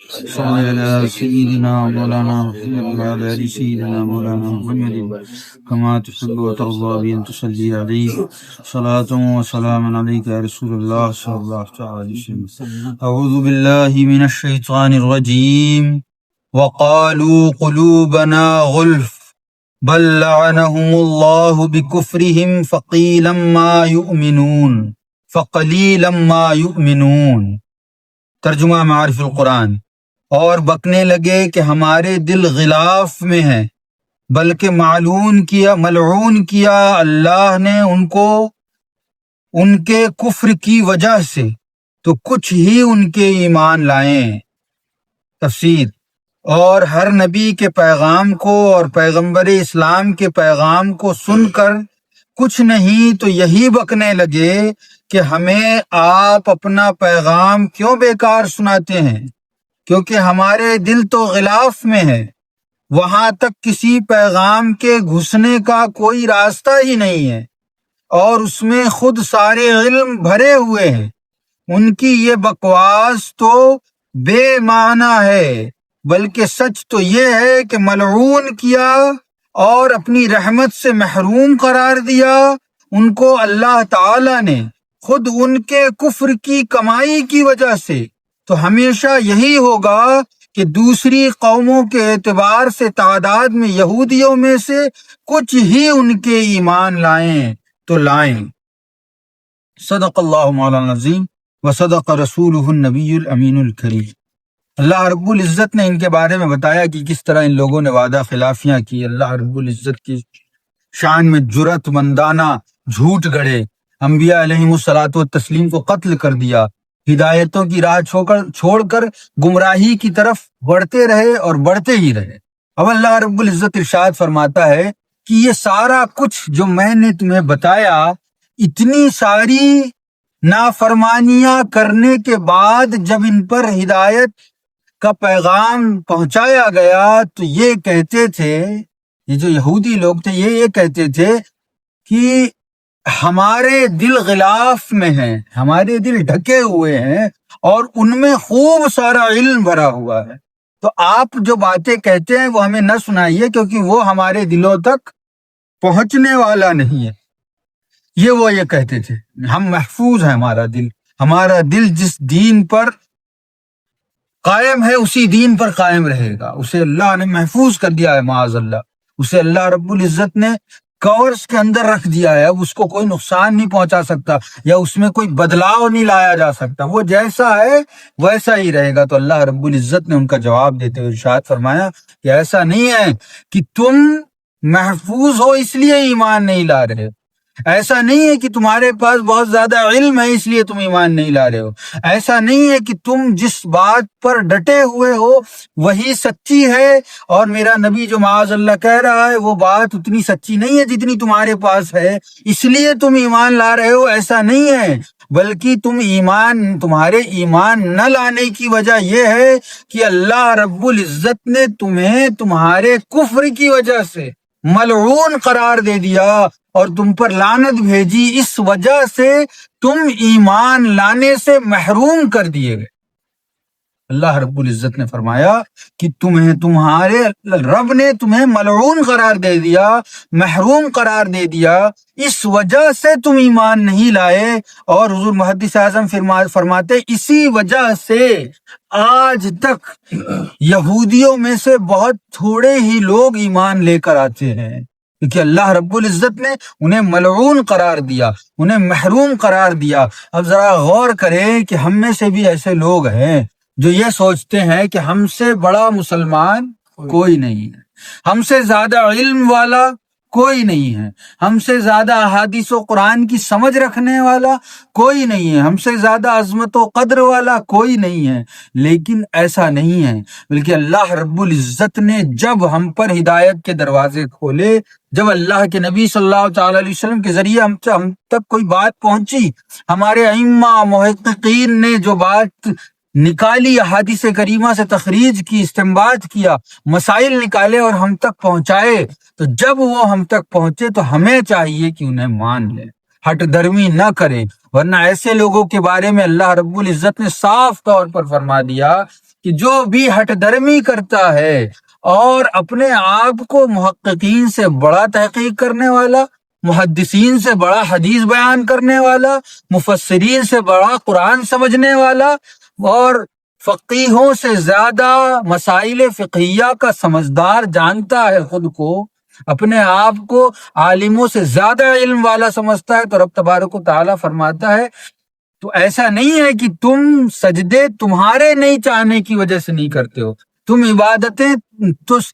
صل على سيدنا مولانا محمد وعلى آل سيدنا مولانا محمد كما تحب وترضى بأن تصلي عليه صلاة وسلاما عليك يا رسول الله صلى الله عليه وسلم. أعوذ بالله من الشيطان الرجيم. وقالوا قلوبنا غلف بل لعنهم الله بكفرهم فقليلا ما يؤمنون. ترجمہ معارف القرآن. اور بکنے لگے کہ ہمارے دل غلاف میں ہیں، بلکہ ملعون کیا اللہ نے ان کو ان کے کفر کی وجہ سے، تو کچھ ہی ان کے ایمان لائیں. تفسیر. اور ہر نبی کے پیغام کو اور پیغمبر اسلام کے پیغام کو سن کر کچھ نہیں تو یہی بکنے لگے کہ ہمیں آپ اپنا پیغام کیوں بیکار سناتے ہیں، کیونکہ ہمارے دل تو غلاف میں ہے، وہاں تک کسی پیغام کے گھسنے کا کوئی راستہ ہی نہیں ہے، اور اس میں خود سارے علم بھرے ہوئے ہیں. ان کی یہ بکواس تو بے معنی ہے، بلکہ سچ تو یہ ہے کہ ملعون کیا اور اپنی رحمت سے محروم قرار دیا ان کو اللہ تعالی نے خود ان کے کفر کی کمائی کی وجہ سے. تو ہمیشہ یہی ہوگا کہ دوسری قوموں کے اعتبار سے تعداد میں یہودیوں میں سے کچھ ہی ان کے ایمان لائیں تو لائیں. صدق اللہ مولانا العظیم وصدق رسولہ النبی الامین الکریم. اللہ رب العزت نے ان کے بارے میں بتایا کہ کس طرح ان لوگوں نے وعدہ خلافیاں کی. اللہ رب العزت کی شان میں جرأت مندانہ جھوٹ گڑھے، انبیاء علیہم الصلاۃ والتسلیم کو قتل کر دیا، ہدایتوں کی راہ چھوڑ کر گمراہی کی طرف بڑھتے رہے اور بڑھتے ہی رہے. اب اللہ رب العزت ارشاد فرماتا ہے کہ یہ سارا کچھ جو میں نے تمہیں بتایا، اتنی ساری نافرمانیاں کرنے کے بعد جب ان پر ہدایت کا پیغام پہنچایا گیا تو یہ کہتے تھے، یہ جو یہودی لوگ تھے یہ کہتے تھے کہ ہمارے دل غلاف میں ہیں، ہمارے دل ڈھکے ہوئے ہیں اور ان میں خوب سارا علم بھرا ہوا ہے، تو آپ جو باتیں کہتے ہیں وہ ہمیں نہ سنائیے، کیونکہ وہ ہمارے دلوں تک پہنچنے والا نہیں ہے. وہ کہتے تھے ہم محفوظ ہیں، ہمارا دل جس دین پر قائم ہے اسی دین پر قائم رہے گا. اسے اللہ نے محفوظ کر دیا ہے، معاذ اللہ، اسے اللہ رب العزت نے کورس کے اندر رکھ دیا ہے. اب اس کو کوئی نقصان نہیں پہنچا سکتا یا اس میں کوئی بدلاؤ نہیں لایا جا سکتا، وہ جیسا ہے ویسا ہی رہے گا. تو اللہ رب العزت نے ان کا جواب دیتے ہوئے ارشاد فرمایا کہ ایسا نہیں ہے کہ تم محفوظ ہو اس لیے ایمان نہیں لا رہے، ایسا نہیں ہے کہ تمہارے پاس بہت زیادہ علم ہے اس لیے تم ایمان نہیں لا رہے ہو، ایسا نہیں ہے کہ تم جس بات پر ڈٹے ہوئے ہو وہی سچی ہے اور میرا نبی جو معاذ اللہ کہہ رہا ہے وہ بات اتنی سچی نہیں ہے جتنی تمہارے پاس ہے اس لیے تم ایمان لا رہے ہو. ایسا نہیں ہے، بلکہ تمہارے ایمان نہ لانے کی وجہ یہ ہے کہ اللہ رب العزت نے تمہیں تمہارے کفر کی وجہ سے ملعون قرار دے دیا اور تم پر لعنت بھیجی، اس وجہ سے تم ایمان لانے سے محروم کر دیے گئے. اللہ رب العزت نے فرمایا کہ تمہارے رب نے تمہیں ملعون قرار دے دیا، محروم قرار دے دیا، اس وجہ سے تم ایمان نہیں لائے. اور حضور محدث اعظم فرماتے اسی وجہ سے آج تک یہودیوں میں سے بہت تھوڑے ہی لوگ ایمان لے کر آتے ہیں، کیونکہ اللہ رب العزت نے انہیں ملعون قرار دیا، انہیں محروم قرار دیا. اب ذرا غور کریں کہ ہم میں سے بھی ایسے لوگ ہیں جو یہ سوچتے ہیں کہ ہم سے بڑا مسلمان کوئی نہیں ہے، ہم سے زیادہ علم والا کوئی نہیں ہے، ہم سے زیادہ احادیث و قرآن کی سمجھ رکھنے والا کوئی نہیں ہے، ہم سے زیادہ عظمت و قدر والا کوئی نہیں ہے. لیکن ایسا نہیں ہے، بلکہ اللہ رب العزت نے جب ہم پر ہدایت کے دروازے کھولے، جب اللہ کے نبی صلی اللہ تعالی علیہ وسلم کے ذریعے ہم تک کوئی بات پہنچی، ہمارے ائمہ محققین نے جو بات نکالی، احادیث کریمہ سے تخریج کی، استنباط کیا، مسائل نکالے اور ہم تک پہنچائے، تو جب وہ ہم تک پہنچے تو ہمیں چاہیے کہ انہیں مان لیں، ہٹ درمی نہ کریں. ورنہ ایسے لوگوں کے بارے میں اللہ رب العزت نے صاف طور پر فرما دیا کہ جو بھی ہٹ درمی کرتا ہے اور اپنے آپ کو محققین سے بڑا تحقیق کرنے والا، محدثین سے بڑا حدیث بیان کرنے والا، مفسرین سے بڑا قرآن سمجھنے والا اور فقیہوں سے زیادہ مسائل فقہیہ کا سمجھدار جانتا ہے، خود کو اپنے آپ کو عالموں سے زیادہ علم والا سمجھتا ہے، تو رب تبارک و تعالیٰ فرماتا ہے تو ایسا نہیں ہے کہ تم سجدے تمہارے نہیں چاہنے کی وجہ سے نہیں کرتے ہو، تم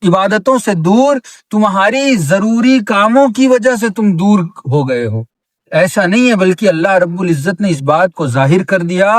عبادتوں سے دور تمہاری ضروری کاموں کی وجہ سے تم دور ہو گئے ہو، ایسا نہیں ہے، بلکہ اللہ رب العزت نے اس بات کو ظاہر کر دیا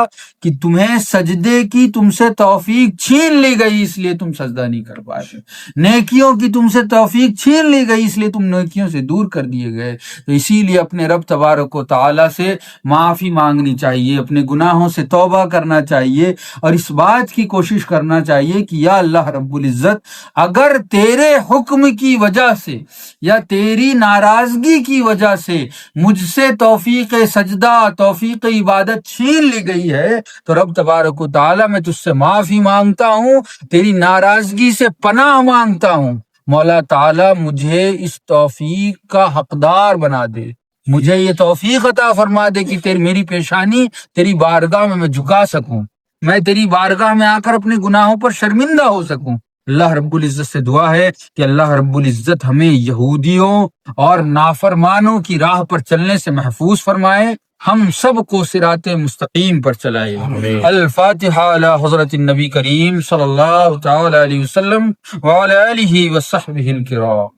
کہ تمہیں سجدے کی تم سے توفیق چھین لی گئی، اس لیے تم سجدہ نہیں کر پاتے، نیکیوں کی تم سے توفیق چھین لی گئی، اس لیے تم نیکیوں سے دور کر دیے گئے۔ تو اسی لیے اپنے رب تبارک و تعالیٰ سے معافی مانگنی چاہیے، اپنے گناہوں سے توبہ کرنا چاہیے، اور اس بات کی کوشش کرنا چاہیے کہ یا اللہ رب العزت، اگر تیرے حکم کی وجہ سے یا تیری ناراضگی کی وجہ سے مجھ سے توفیق سجدہ، توفیق عبادت چھین لی گئی ہے، تو رب تبارک و تعالیٰ میں تجھ سے معافی مانگتا ہوں، تیری ناراضگی سے پناہ مانگتا ہوں، مولا تعالیٰ مجھے اس توفیق کا حقدار بنا دے، مجھے یہ توفیق عطا فرما دے کہ میری پیشانی تیری بارگاہ میں جھکا سکوں، میں تیری بارگاہ میں آ کر اپنے گناہوں پر شرمندہ ہو سکوں۔ اللہ رب العزت سے دعا ہے کہ اللہ رب العزت ہمیں یہودیوں اور نافرمانوں کی راہ پر چلنے سے محفوظ فرمائے، ہم سب کو صراط مستقیم پر چلائے۔ الفاتحہ علی حضرت النبی کریم صلی اللہ تعالی علیہ وسلم وعلی آلہ وصحبہ الکرام۔